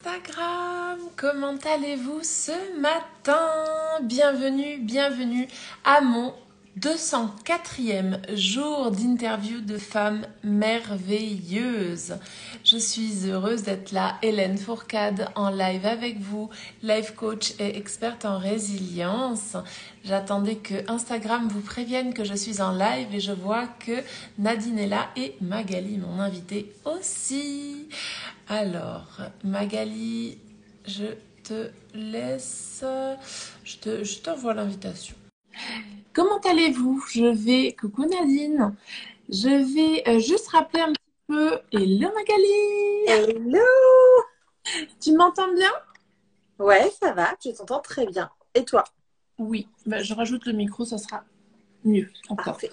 Instagram, comment allez-vous ce matin? Bienvenue à mon 204e jour d'interview de femmes merveilleuses. Je suis heureuse d'être là, Hélène Fourcade, en live avec vous, life coach et experte en résilience. J'attendais que Instagram vous prévienne que je suis en live et je vois que Nadine est là et Magali, mon invitée, aussi. Alors, Magali, je te laisse, je t'envoie l'invitation. Comment allez-vous? Coucou Nadine, je vais juste rappeler un petit peu. Hello Magali! Hello! Tu m'entends bien? Ouais, ça va, je t'entends très bien. Et toi? Oui, je rajoute le micro, ça sera mieux encore. Parfait.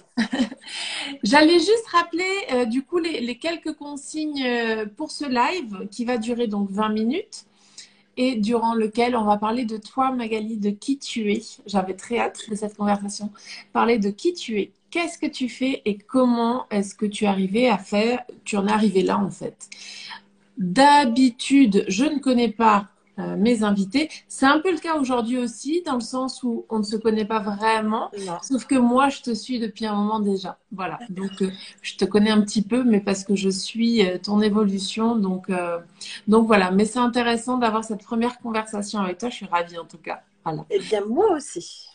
J'allais juste rappeler du coup les quelques consignes pour ce live qui va durer donc 20 minutes et durant lequel on va parler de toi Magali, de qui tu es. J'avais très hâte de cette conversation. Parler de qui tu es, qu'est-ce que tu fais et comment est-ce que tu es arrivé à faire, tu en es arrivé là en fait. D'habitude, je ne connais pas mes invités. C'est un peu le cas aujourd'hui aussi, dans le sens où on ne se connaît pas vraiment. Non. Sauf que moi, je te suis depuis un moment déjà. Voilà. Donc, je te connais un petit peu, mais parce que je suis ton évolution. Donc voilà. Mais c'est intéressant d'avoir cette première conversation avec toi. Je suis ravie en tout cas. Voilà. Eh bien, moi aussi.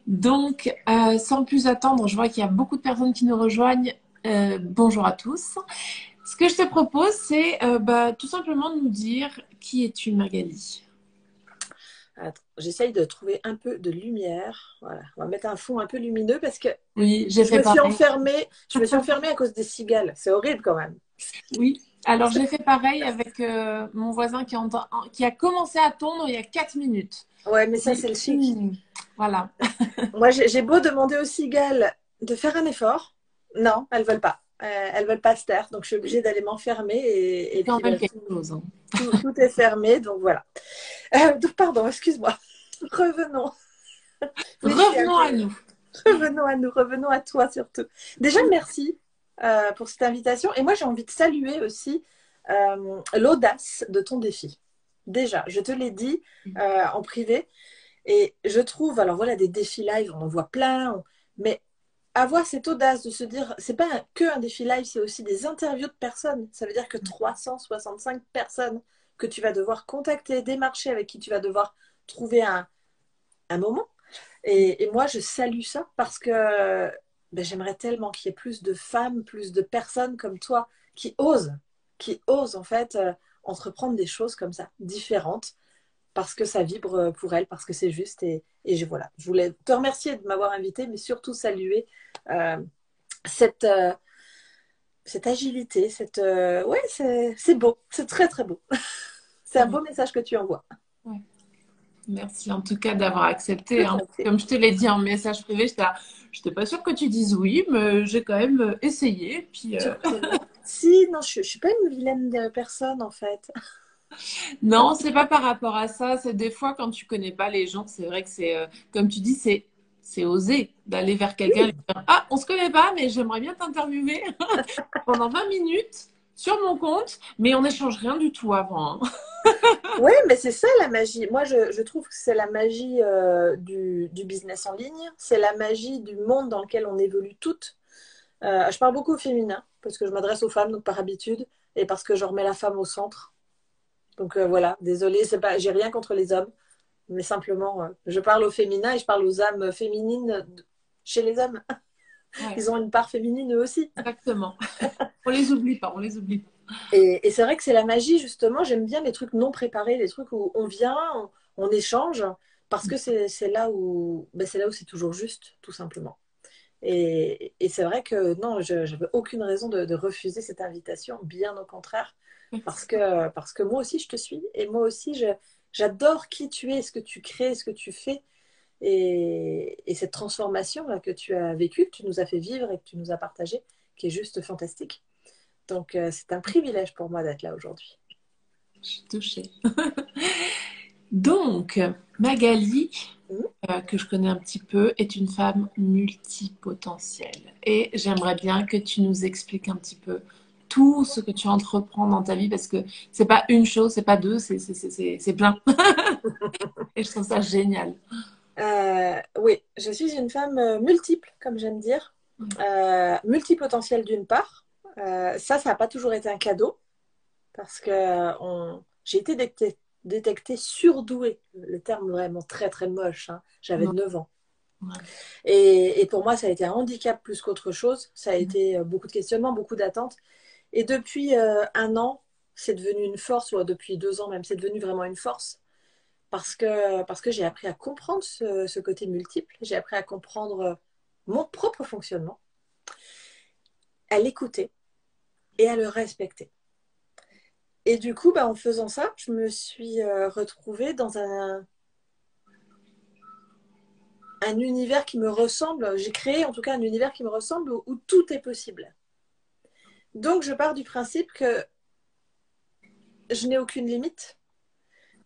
Donc, sans plus attendre, je vois qu'il y a beaucoup de personnes qui nous rejoignent. Bonjour à tous. Ce que je te propose, c'est tout simplement de nous dire qui es-tu, Magali? Attends, j'essaye de trouver un peu de lumière. Voilà, on va mettre un fond un peu lumineux parce que Oui, j'ai je fait me suis pareil. enfermée. Je me suis enfermée à cause des cigales. C'est horrible quand même. Oui, alors j'ai fait pareil avec mon voisin qui a commencé à tondre il y a 4 minutes. Ouais, mais ça, c'est le chic. Voilà. Moi, j'ai beau demander aux cigales de faire un effort. Non, elles veulent pas. Elles veulent pas se taire. Donc, je suis obligée d'aller m'enfermer. Et C'est quand puis, même quelque chose. Hein. tout est fermé. Donc, voilà. Donc, pardon, excuse-moi. Revenons. Oui, je suis un Revenons peu. à nous. Revenons à nous, revenons à toi surtout. Déjà, merci pour cette invitation. Et moi, j'ai envie de saluer aussi l'audace de ton défi. Déjà, je te l'ai dit en privé. Et je trouve, alors voilà, des défis live, on en voit plein. Mais avoir cette audace de se dire, c'est pas que un défi live, c'est aussi des interviews de personnes. Ça veut dire que 365 personnes que tu vas devoir contacter, démarcher, avec qui tu vas devoir trouver un moment. Et moi, je salue ça parce que ben, j'aimerais tellement qu'il y ait plus de femmes, plus de personnes comme toi qui osent en fait entreprendre des choses comme ça, différentes, parce que ça vibre pour elles, parce que c'est juste. Voilà, je voulais te remercier de m'avoir invité, mais surtout saluer euh, cette, euh, cette agilité, ouais, c'est beau, c'est très très beau. C'est un beau message que tu envoies. Ouais. Merci en tout cas d'avoir accepté. Hein. Comme je te l'ai dit en message privé, je n'étais pas sûre que tu dises oui, mais j'ai quand même essayé. Puis, Si, non, je ne suis pas une vilaine personne en fait. non, c'est pas par rapport à ça. C'est des fois quand tu connais pas les gens, c'est vrai que comme tu dis, c'est oser d'aller vers quelqu'un et lui dire ah, on se connaît pas, mais j'aimerais bien t'interviewer pendant 20 minutes sur mon compte, mais on n'échange rien du tout avant. Hein. Oui, mais c'est ça la magie. Moi, je trouve que c'est la magie du business en ligne. C'est la magie du monde dans lequel on évolue toutes. Je parle beaucoup au féminin parce que je m'adresse aux femmes, donc par habitude, et parce que je remets la femme au centre. Donc voilà, désolée, c'est pas, j'ai rien contre les hommes, mais simplement, je parle au féminin et je parle aux âmes féminines chez les hommes. Ouais, Ils ont une part féminine eux aussi. exactement. On les oublie pas, on les oublie pas. Et c'est vrai que c'est la magie, justement. J'aime bien les trucs non préparés, les trucs où on vient, on échange, parce que c'est là où ben, c'est là où c'est toujours juste, tout simplement. Et c'est vrai que non, je n'avais aucune raison de refuser cette invitation, bien au contraire, parce que moi aussi je te suis, et moi aussi j'adore qui tu es, ce que tu crées, ce que tu fais, et cette transformation là, que tu as vécue, que tu nous as fait vivre et que tu nous as partagé, qui est juste fantastique. Donc, c'est un privilège pour moi d'être là aujourd'hui. Je suis touchée. Donc, Magali, Mhm. que je connais un petit peu, est une femme multipotentielle. Et j'aimerais bien que tu nous expliques un petit peu tout ce que tu entreprends dans ta vie parce que c'est pas une chose, c'est pas deux, c'est plein. Et je trouve ça génial. Oui, je suis une femme multiple, comme j'aime dire. Multipotentielle d'une part. Ça n'a pas toujours été un cadeau parce que j'ai été détectée surdouée. Le terme vraiment très très moche, hein. J'avais Ouais. 9 ans. Ouais. Et pour moi, ça a été un handicap plus qu'autre chose. Ça a été beaucoup de questionnements, beaucoup d'attentes. Et depuis 1 an, c'est devenu une force, ou depuis 2 ans même, c'est devenu vraiment une force parce que j'ai appris à comprendre ce côté multiple. J'ai appris à comprendre mon propre fonctionnement, à l'écouter et à le respecter. Et du coup, en faisant ça, je me suis retrouvée dans un univers qui me ressemble. J'ai créé en tout cas un univers qui me ressemble où tout est possible. Donc, je pars du principe que je n'ai aucune limite.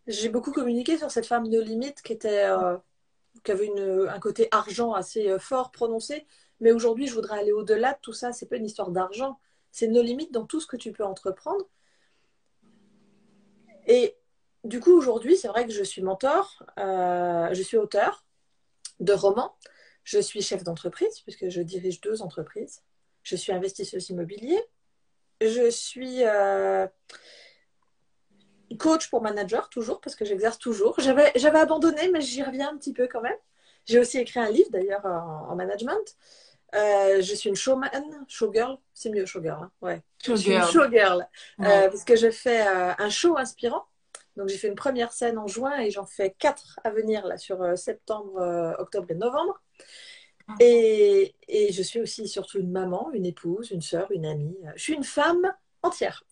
J'ai beaucoup communiqué sur cette femme de limite qui avait un côté argent assez fort, prononcé. Mais aujourd'hui, je voudrais aller au-delà de tout ça. C'est pas une histoire d'argent. C'est nos limites dans tout ce que tu peux entreprendre. Et du coup, aujourd'hui, c'est vrai que je suis mentor, je suis auteur de romans, je suis chef d'entreprise, puisque je dirige 2 entreprises. Je suis investisseuse immobilier. Je suis coach pour manager, toujours, parce que j'exerce toujours. J'avais abandonné, mais j'y reviens un petit peu quand même. J'ai aussi écrit un livre, d'ailleurs, en management. Je suis une showman, showgirl, c'est mieux showgirl, hein. Ouais. Je suis une Showgirl. showgirl Ouais. parce que je fais un show inspirant. Donc j'ai fait une première scène en juin et j'en fais 4 à venir là sur septembre, octobre et novembre. Et je suis aussi surtout une maman, une épouse, une sœur, une amie. Je suis une femme entière.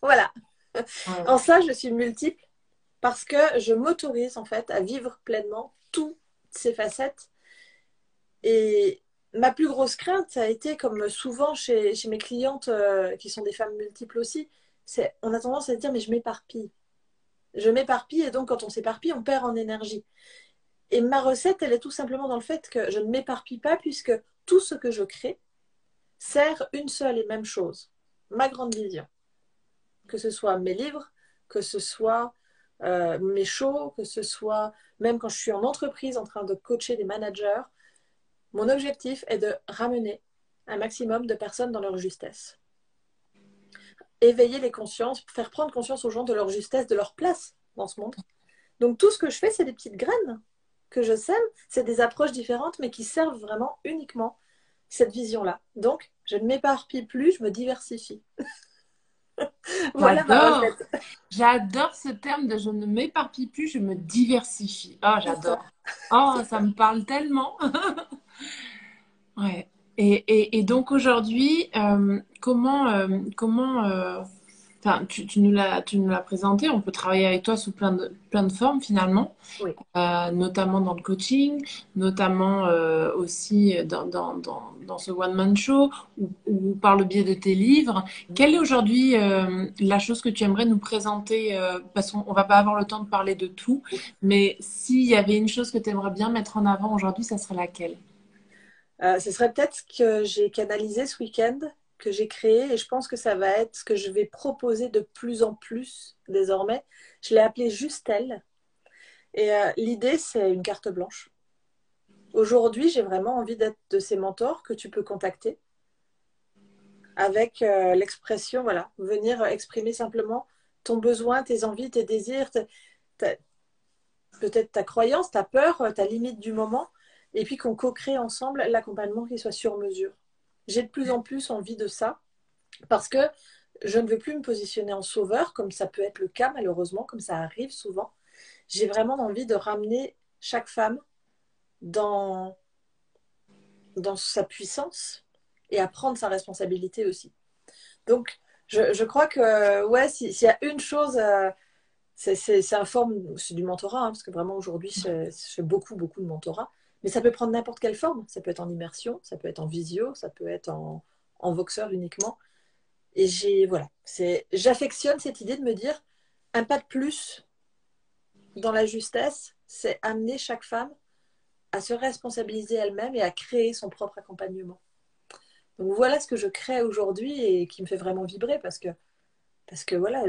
Voilà. Ouais. En ça, je suis multiple parce que je m'autorise en fait à vivre pleinement toutes ces facettes. Et ma plus grosse crainte, ça a été, comme souvent chez mes clientes qui sont des femmes multiples aussi, c'est on a tendance à se dire mais je m'éparpille. Je m'éparpille et donc quand on s'éparpille, on perd en énergie. Et ma recette, elle est tout simplement dans le fait que je ne m'éparpille pas puisque tout ce que je crée sert une seule et même chose, ma grande vision. Que ce soit mes livres, que ce soit mes shows, que ce soit même quand je suis en entreprise en train de coacher des managers, mon objectif est de ramener un maximum de personnes dans leur justesse. Éveiller les consciences, faire prendre conscience aux gens de leur justesse, de leur place dans ce monde. Donc tout ce que je fais, c'est des petites graines que je sème. C'est des approches différentes, mais qui servent vraiment uniquement cette vision-là. Donc, je ne m'éparpille plus, je me diversifie. Voilà ma J'adore. recette. J'adore ce terme de je ne m'éparpille plus, je me diversifie. Oh, C'est ça. j'adore. Oh, C'est ça ça. me parle tellement. Ouais. Et donc aujourd'hui, enfin, tu nous l'as présenté, on peut travailler avec toi sous plein de formes finalement, Oui. notamment dans le coaching, notamment aussi dans ce one-man show ou par le biais de tes livres. Quelle est aujourd'hui la chose que tu aimerais nous présenter, parce qu'on va pas avoir le temps de parler de tout, mais s'il y avait une chose que tu aimerais bien mettre en avant aujourd'hui, ça serait laquelle? Ce serait peut-être ce que j'ai canalisé ce week-end, que j'ai créé, et je pense que ça va être ce que je vais proposer de plus en plus désormais. Je l'ai appelé Justel. Et l'idée, c'est une carte blanche. Aujourd'hui, j'ai vraiment envie d'être de ces mentors que tu peux contacter avec l'expression, voilà, venir exprimer simplement ton besoin, tes envies, tes désirs, peut-être ta croyance, ta peur, ta limite du moment, et puis qu'on co-crée ensemble l'accompagnement qui soit sur mesure. J'ai de plus en plus envie de ça parce que je ne veux plus me positionner en sauveur, comme ça peut être le cas malheureusement, comme ça arrive souvent. J'ai vraiment envie de ramener chaque femme dans, dans sa puissance et à prendre sa responsabilité aussi. Donc, je crois que, ouais, s'il y a une chose, c'est un forme, c'est du mentorat, hein, parce que vraiment aujourd'hui, je fais beaucoup, beaucoup de mentorat, mais ça peut prendre n'importe quelle forme. Ça peut être en immersion, ça peut être en visio, ça peut être en voxeur uniquement. Et voilà, j'affectionne cette idée de me dire, un pas de plus dans la justesse, c'est amener chaque femme à se responsabiliser elle-même et à créer son propre accompagnement. Donc voilà ce que je crée aujourd'hui et qui me fait vraiment vibrer parce que voilà,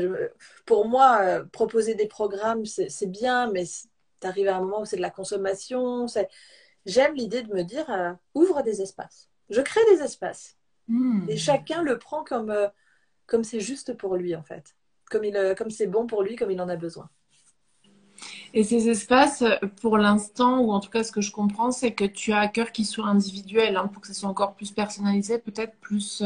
pour moi, proposer des programmes, c'est bien, mais tu arrives à un moment où c'est de la consommation. J'aime l'idée de me dire, ouvre des espaces. Je crée des espaces. Et Hmm. chacun le prend comme c'est juste pour lui, en fait. Comme c'est bon pour lui, comme il en a besoin. Et ces espaces, pour l'instant, ou en tout cas ce que je comprends, c'est que tu as à cœur qu'ils soient individuels, hein, pour que ce soit encore plus personnalisé, peut-être plus,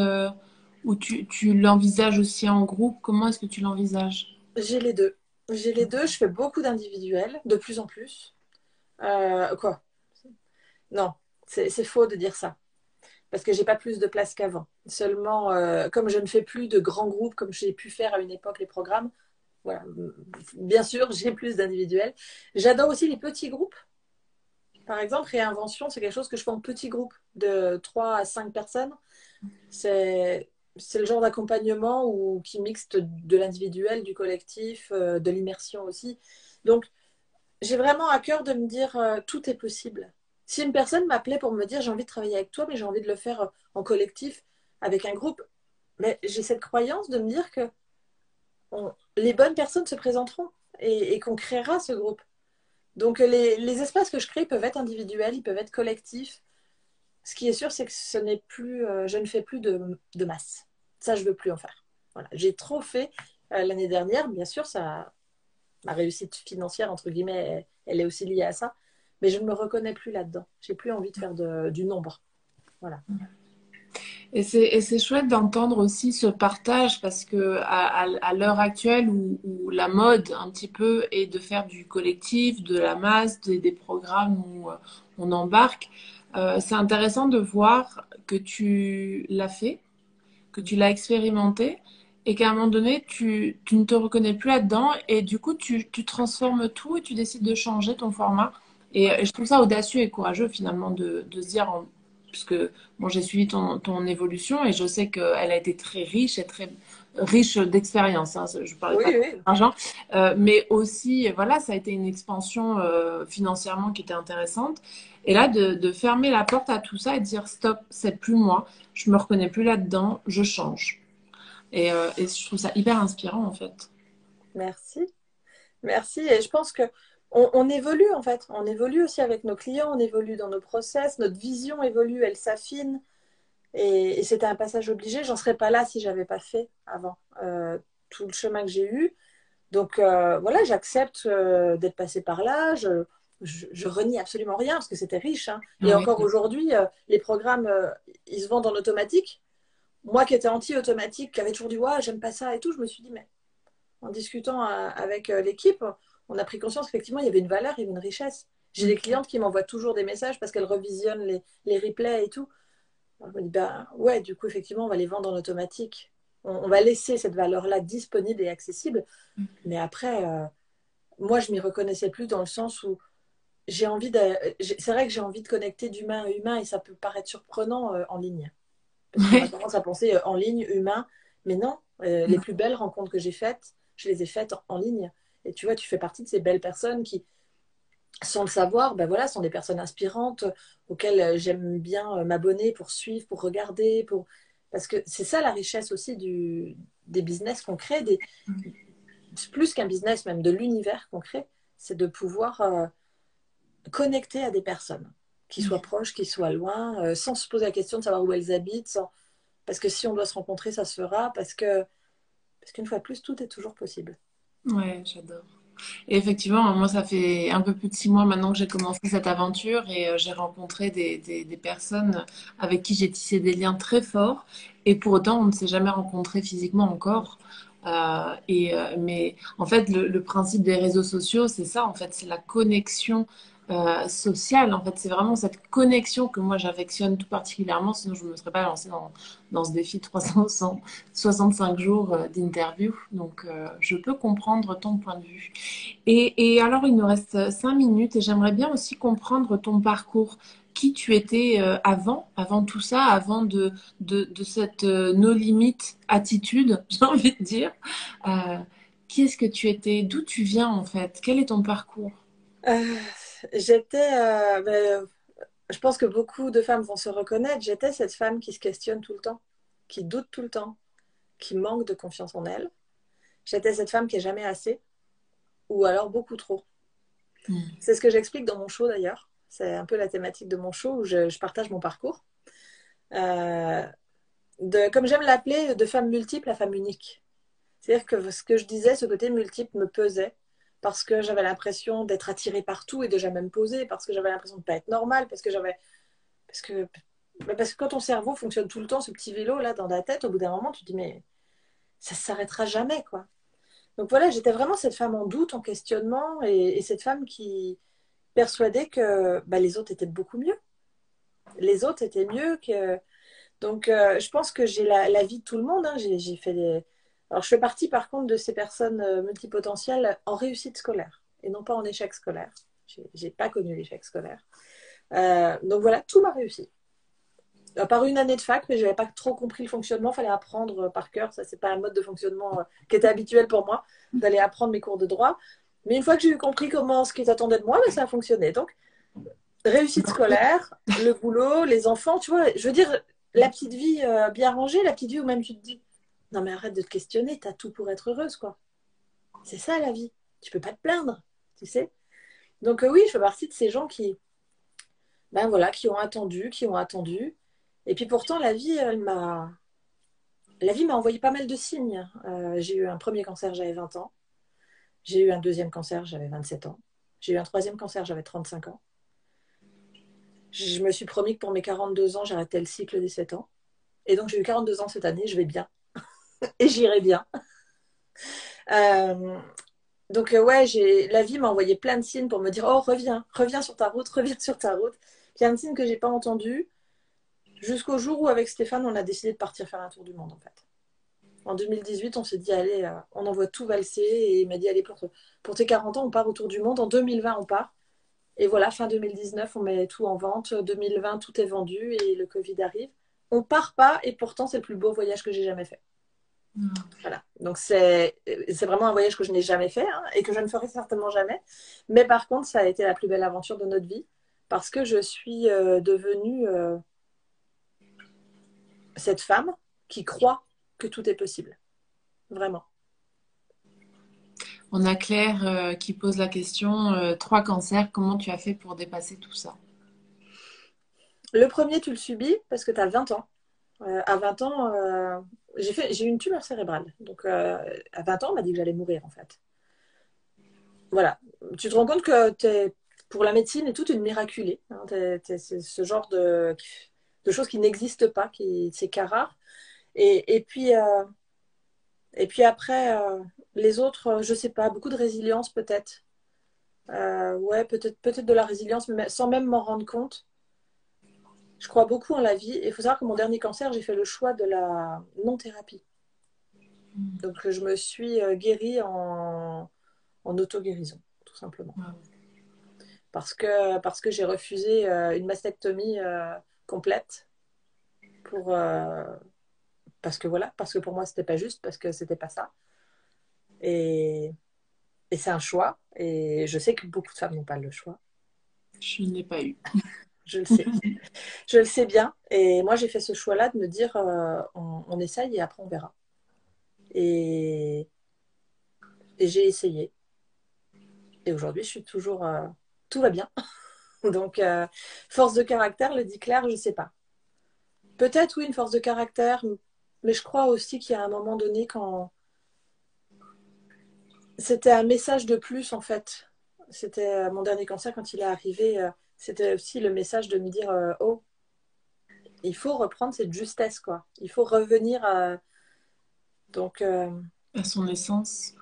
ou tu l'envisages aussi en groupe. Comment est-ce que tu l'envisages? J'ai les deux. J'ai les deux. Je fais beaucoup d'individuels, de plus en plus. Quoi? Non, c'est faux de dire ça. Parce que j'ai pas plus de place qu'avant. Seulement, comme je ne fais plus de grands groupes comme j'ai pu faire à une époque les programmes, voilà. Bien sûr, j'ai plus d'individuels. J'adore aussi les petits groupes. Par exemple, réinvention, c'est quelque chose que je fais en petits groupes de 3 à 5 personnes. C'est le genre d'accompagnement qui mixte de l'individuel, du collectif, de l'immersion aussi. Donc, j'ai vraiment à cœur de me dire tout est possible. Si une personne m'appelait pour me dire j'ai envie de travailler avec toi, mais j'ai envie de le faire en collectif, avec un groupe, mais j'ai cette croyance de me dire que les bonnes personnes se présenteront et qu'on créera ce groupe. Donc les espaces que je crée peuvent être individuels, ils peuvent être collectifs. Ce qui est sûr, c'est que ce n'est plus, je ne fais plus de masse. Ça, je veux plus en faire. Voilà. J'ai trop fait l'année dernière. Bien sûr, ça, ma réussite financière, entre guillemets, elle est aussi liée à ça. Mais je ne me reconnais plus là-dedans. J'ai plus envie de faire du nombre. Voilà. Et c'est chouette d'entendre aussi ce partage parce que à l'heure actuelle où la mode un petit peu est de faire du collectif, de la masse, des programmes où on embarque, c'est intéressant de voir que tu l'as fait, que tu l'as expérimenté et qu'à un moment donné, tu ne te reconnais plus là-dedans et du coup, tu transformes tout et tu décides de changer ton format. Et je trouve ça audacieux et courageux finalement de se dire, puisque bon, j'ai suivi ton évolution et je sais qu'elle a été très riche et très riche d'expérience. Hein, je ne parlais Oui, pas oui. d'argent, mais aussi, voilà, ça a été une expansion financièrement qui était intéressante. Et là, de fermer la porte à tout ça et de dire stop, c'est plus moi, je me reconnais plus là-dedans, je change. Et je trouve ça hyper inspirant en fait. Merci. Merci. Et je pense que on évolue en fait. On évolue aussi avec nos clients, on évolue dans nos process, notre vision évolue, elle s'affine. Et c'était un passage obligé. J'en serais pas là si j'avais pas fait avant tout le chemin que j'ai eu. Donc voilà, j'accepte d'être passée par là. Je renie absolument rien parce que c'était riche. Hein. Et Oui. encore aujourd'hui, les programmes, ils se vendent en automatique. Moi qui étais anti-automatique, qui avait toujours dit ouais, j'aime pas ça et tout, je me suis dit, mais en discutant avec l'équipe, on a pris conscience qu'effectivement, il y avait une valeur, il y avait une richesse. J'ai des clientes qui m'envoient toujours des messages parce qu'elles revisionnent les replays et tout. Alors, je me dis, ben ouais, du coup, effectivement, on va les vendre en automatique. On va laisser cette valeur-là disponible et accessible. Mais après, moi, je m'y reconnaissais plus dans le sens où j'ai envie de. C'est vrai que j'ai envie de connecter d'humain à humain et ça peut paraître surprenant en ligne. Parce qu'on a Ouais. tendance à penser en ligne, humain. Mais non, les plus belles rencontres que j'ai faites, je les ai faites en ligne. Et tu vois, tu fais partie de ces belles personnes qui, sans le savoir, ben voilà, sont des personnes inspirantes auxquelles j'aime bien m'abonner pour suivre, pour regarder, pour... parce que c'est ça la richesse aussi des business qu'on crée, plus qu'un business, même de l'univers qu'on crée, c'est de pouvoir connecter à des personnes, qui soient proches, qui soient loin, sans se poser la question de savoir où elles habitent, parce que si on doit se rencontrer, ça se fera, parce qu'une fois de plus, tout est toujours possible. Ouais, j'adore. Et effectivement, moi, ça fait un peu plus de 6 mois maintenant que j'ai commencé cette aventure et j'ai rencontré des personnes avec qui j'ai tissé des liens très forts. Et pour autant, on ne s'est jamais rencontrés physiquement encore. Mais en fait, le principe des réseaux sociaux, c'est ça, en fait, c'est la connexion sociale. En fait, c'est vraiment cette connexion que moi j'affectionne tout particulièrement, sinon je ne me serais pas lancée dans ce défi de 365 jours d'interview. Donc, je peux comprendre ton point de vue. Et alors, il nous reste 5 minutes et j'aimerais bien aussi comprendre ton parcours. Qui tu étais avant tout ça, avant de cette no limit attitude, j'ai envie de dire. Euh, qui est-ce que tu étais? D'où tu viens en fait? Quel est ton parcours? Euh, j'étais, ben, je pense que beaucoup de femmes vont se reconnaître. J'étais cette femme qui se questionne tout le temps, qui doute tout le temps, qui manque de confiance en elle. J'étais cette femme qui est jamais assez, ou alors beaucoup trop. C'est ce que j'explique dans mon show d'ailleurs. C'est un peu la thématique de mon show où je partage mon parcours. Euh, comme j'aime l'appeler, de femme multiple à femme unique. C'est-à-dire que ce que je disais, ce côté multiple me pesait parce que j'avais l'impression d'être attirée partout et de jamais me poser, parce que j'avais l'impression de ne pas être normale, parce que, parce que quand ton cerveau fonctionne tout le temps, ce petit vélo là dans ta tête, au bout d'un moment, tu te dis mais ça ne s'arrêtera jamais quoi. Donc voilà, j'étais vraiment cette femme en doute, en questionnement et cette femme qui persuadait que bah, les autres étaient beaucoup mieux. Les autres étaient mieux que... Donc je pense que j'ai la vie de tout le monde. Hein. J'ai fait des... Alors je fais partie par contre de ces personnes multipotentielles en réussite scolaire et non pas en échec scolaire. J'ai pas connu l'échec scolaire. Donc voilà, tout m'a réussi. À part une année de fac, mais je n'avais pas trop compris le fonctionnement. Il fallait apprendre par cœur. Ça, c'est pas un mode de fonctionnement qui était habituel pour moi, d'aller apprendre mes cours de droit. Mais une fois que j'ai eu compris comment ce qu'ils attendaient de moi, ben, ça a fonctionné. Donc, réussite scolaire, le boulot, les enfants, tu vois, je veux dire, la petite vie bien rangée, la petite vie où même tu te dis, non mais arrête de te questionner, t'as tout pour être heureuse, quoi. C'est ça la vie. Tu peux pas te plaindre, tu sais. Donc oui, je fais partie de ces gens qui, ben voilà, qui ont attendu, qui ont attendu. Et puis pourtant, la vie m'a envoyé pas mal de signes. J'ai eu un premier cancer, j'avais 20 ans. J'ai eu un deuxième cancer, j'avais 27 ans. J'ai eu un troisième cancer, j'avais 35 ans. Je me suis promis que pour mes 42 ans, j'arrêtais le cycle des 7 ans. Et donc, j'ai eu 42 ans cette année, je vais bien. Et j'irai bien. Euh, donc, ouais, la vie m'a envoyé plein de signes pour me dire, oh, reviens, reviens sur ta route, reviens sur ta route. Plein de signes que j'ai pas entendus. Jusqu'au jour où, avec Stéphane, on a décidé de partir faire un tour du monde, en fait. En 2018, on s'est dit, allez, on envoie tout valser. Et il m'a dit, allez, pour tes 40 ans, on part au tour du monde. En 2020, on part. Et voilà, fin 2019, on met tout en vente. 2020, tout est vendu et le Covid arrive. On part pas et pourtant, c'est le plus beau voyage que j'ai jamais fait. Voilà. Donc, c'est vraiment un voyage que je n'ai jamais fait hein, et que je ne ferai certainement jamais. Mais par contre, ça a été la plus belle aventure de notre vie parce que je suis devenue cette femme qui croit que tout est possible. Vraiment. On a Claire qui pose la question, 3 cancers, comment tu as fait pour dépasser tout ça? Le premier, tu le subis parce que tu as 20 ans. À 20 ans, j'ai eu une tumeur cérébrale. Donc, à 20 ans, on m'a dit que j'allais mourir, en fait. Voilà. Tu te rends compte que tu es, pour la médecine et tout, une miraculée. Hein. C'est ce genre de choses qui n'existent pas, c'est cas rare. Et, et, puis, euh, et puis après, les autres, je sais pas, beaucoup de résilience peut-être. Ouais, peut-être de la résilience, mais sans même m'en rendre compte. Je crois beaucoup en la vie. Et il faut savoir que mon dernier cancer, j'ai fait le choix de la non-thérapie. Donc, je me suis guérie en auto-guérison, tout simplement. Parce que j'ai refusé une mastectomie complète pour, parce que voilà, parce que pour moi, c'était pas juste, parce que c'était pas ça. Et, et c'est un choix. Et je sais que beaucoup de femmes n'ont pas le choix. Je ne l'ai pas eu. Je le sais. Je le sais bien. Et moi, j'ai fait ce choix-là de me dire, on essaye et après, on verra. Et, et j'ai essayé. Et aujourd'hui, je suis toujours... tout va bien. Donc, force de caractère, le dit Claire, je ne sais pas. Peut-être, oui, une force de caractère, mais je crois aussi qu'il y a un moment donné quand... C'était un message de plus, en fait. C'était mon dernier cancer, quand il est arrivé, c'était aussi le message de me dire, oh, il faut reprendre cette justesse, quoi. Il faut revenir à... Donc, À son essence.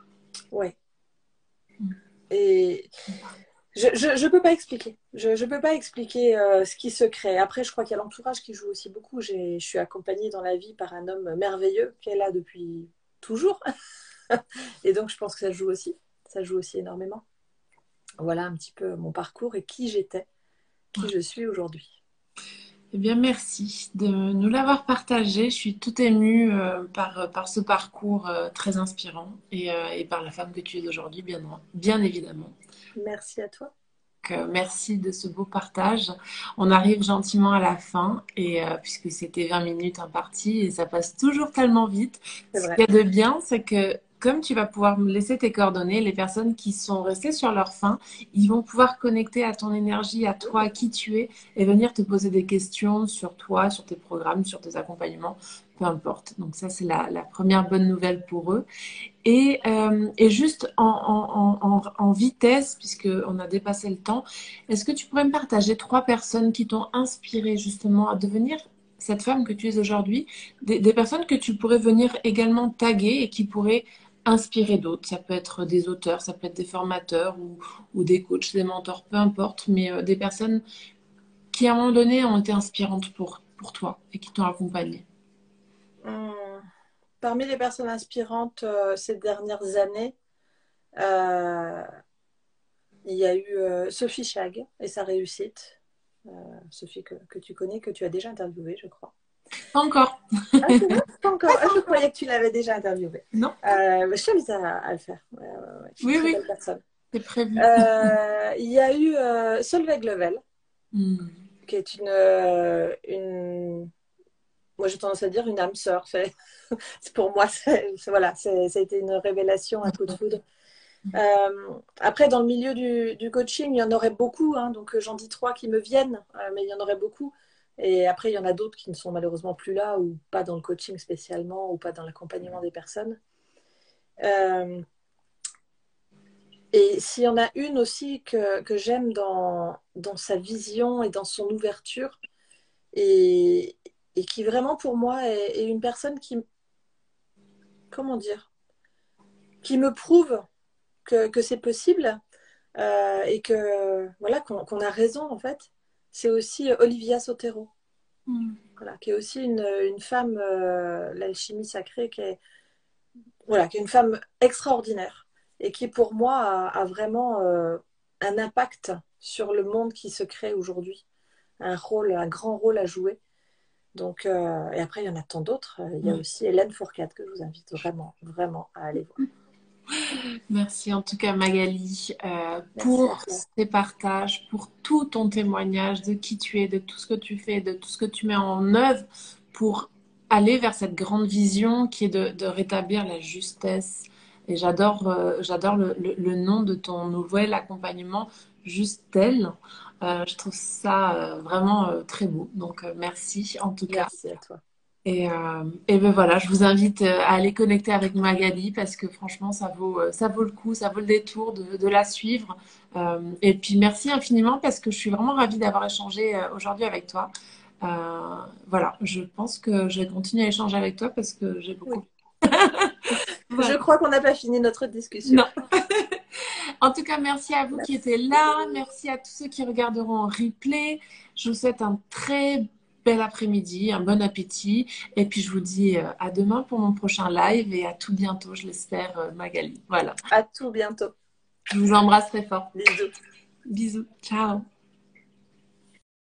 ouais. Et je peux pas expliquer. Je peux pas expliquer ce qui se crée. Après, je crois qu'il y a l'entourage qui joue aussi beaucoup. Je suis accompagnée dans la vie par un homme merveilleux qui est là depuis toujours. Et donc, je pense que ça joue aussi. Ça joue aussi énormément. Voilà un petit peu mon parcours et qui j'étais, qui je suis aujourd'hui. Eh bien, merci de nous l'avoir partagé. Je suis tout émue par ce parcours très inspirant et par la femme que tu es aujourd'hui, bien évidemment. Merci à toi. Donc, merci de ce beau partage. On arrive gentiment à la fin et puisque c'était 20 minutes imparties et ça passe toujours tellement vite. C'est Ce vrai. qu'il y a de bien, c'est que comme tu vas pouvoir me laisser tes coordonnées, les personnes qui sont restées sur leur faim, ils vont pouvoir connecter à ton énergie, à toi, à qui tu es et venir te poser des questions sur toi, sur tes programmes, sur tes accompagnements, peu importe. Donc ça, c'est la première bonne nouvelle pour eux. Et juste en vitesse, puisqu'on a dépassé le temps, est-ce que tu pourrais me partager 3 personnes qui t'ont inspiré justement à devenir cette femme que tu es aujourd'hui, des personnes que tu pourrais venir également taguer et qui pourraient inspirer d'autres. Ça peut être des auteurs, ça peut être des formateurs ou des coachs, des mentors, peu importe, mais des personnes qui à un moment donné ont été inspirantes pour toi et qui t'ont accompagné. Hum, Parmi les personnes inspirantes ces dernières années, euh, il y a eu Sophie Chag et sa réussite. Sophie que tu connais, que tu as déjà interviewée, je crois. Pas encore. Ah, c'est vrai? Pas encore. Ah, je croyais que tu l'avais déjà interviewée. Non? Je t'invite à le faire. Ouais, ouais, ouais. Oui, Très oui, belle personne. c'est prévu. Il y a eu Solveig Level, Hmm. qui est moi j'ai tendance à dire une âme sœur. Pour moi, voilà, ça a été une révélation, un coup de foudre. Après, dans le milieu du coaching, il y en aurait beaucoup, hein, donc j'en dis 3 qui me viennent, mais il y en aurait beaucoup. Et après, il y en a d'autres qui ne sont malheureusement plus là, ou pas dans le coaching spécialement, ou pas dans l'accompagnement des personnes. Euh, et s'il y en a une aussi que j'aime dans sa vision et dans son ouverture, et, et qui vraiment pour moi est une personne comment dire, qui me prouve que c'est possible et que voilà qu'on a raison en fait. C'est aussi Olivia Sotero, Hmm. voilà, qui est aussi une femme, l'alchimie sacrée, voilà, qui est une femme extraordinaire et qui pour moi a vraiment un impact sur le monde qui se crée aujourd'hui, un grand rôle à jouer. Donc, et après, il y en a tant d'autres. Il y a Hmm. aussi Hélène Fourcade que je vous invite vraiment, vraiment à aller voir. Merci en tout cas Magali Merci à pour toi. ces partages, pour tout ton témoignage de qui tu es, de tout ce que tu fais, de tout ce que tu mets en œuvre pour aller vers cette grande vision qui est de rétablir la justesse. Et j'adore le nom de ton nouvel accompagnement, Justel. Je trouve ça vraiment très beau. Donc merci en tout cas. Merci à toi. Et ben voilà, je vous invite à aller connecter avec Magali parce que franchement, ça vaut le coup, ça vaut le détour de la suivre. Et puis merci infiniment parce que je suis vraiment ravie d'avoir échangé aujourd'hui avec toi. Euh, voilà, je pense que je vais continuer à échanger avec toi parce que j'ai beaucoup. Oui. Je Voilà. crois qu'on n'a pas fini notre discussion. Non. En tout cas, merci à vous qui étiez Merci. là. Merci à tous ceux qui regarderont en replay. Je vous souhaite un très bel après-midi, un bon appétit. Et puis, je vous dis à demain pour mon prochain live et à tout bientôt, je l'espère, Magali. Voilà. À tout bientôt. Je vous embrasse très fort. Bisous. Bisous. Ciao.